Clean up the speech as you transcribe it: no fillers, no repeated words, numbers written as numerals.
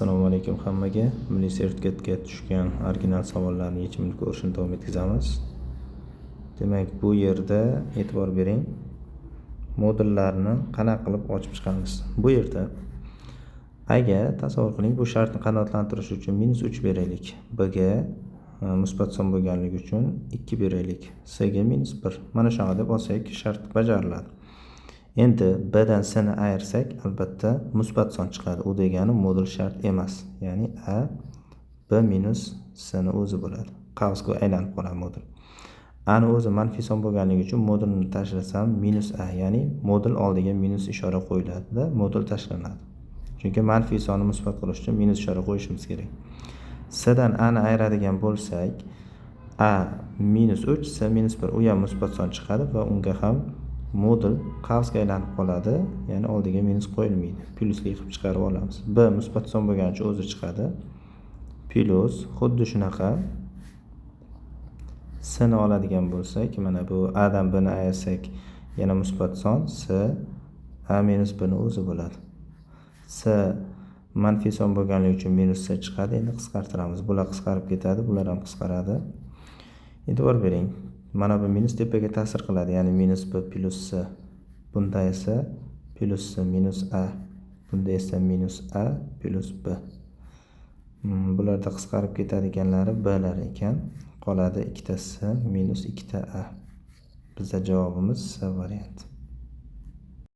Assalomu alaykum hammaga. Milliy sertifikatga tushgan original savollarning yechimini ko'rishni davom etkazamiz. Demak, bu yerda e'tibor bering. Modullarni qanaqa qilib ochib chiqamiz? Bu yerda agar tasavvur qiling, bu shartni qanoatlantirish uchun -3 beraylik. B ga musbat son bo'lganligi uchun 2 beraylik. C ga -1. Mana shunaqa deb olsak, shart bajariladi. Endi B dan C ni ayirsak, albatta musbat son chiqadi. U degani modul shart emas. Ya'ni A B minus C ni o'zi bo'ladi. Qavsga aylanib qoladi modul. A ni o'zi manfiy son bo'lganligi uchun modulni tashlasam -A, ya'ni modul oldiga minus ishora qo'yiladi-da, modul tashlanadi. Chunki manfiy sonni musbat qilish uchun minus ishora qo'yishimiz kerak. C dan A ni ayiradigan bo'lsak, A -3, C -1. U ham musbat son chiqadi va unga ham modul qavsga aylanib qoladi, ya'ni oldiga minus qo'yilmaydi. Plyusli qilib chiqarib olamiz. B musbat son bo'lgani uchun o'zi chiqadi. Plyus xuddi shunaqa C ni oladigan bo'lsak, mana bu A dan B ni ayirsak, yana musbat son, C A minus B ni o'zi bo'ladi. C manfiy son bo'lganligi uchun -C chiqadi. Endi qisqartiramiz. Bular qisqarib ketadi, bular ham qisqaradi. E'tibor bering. Mana bu minus tepaga ta'sir qiladi, ya'ni -B plus C. Bunda esa plus C minus A. Bunda esa -A plus B. Bularda qisqarib ketadiganlari B lar ekan. Qoladi 2 ta C minus 2 ta A. Bizda javobimiz C varianti.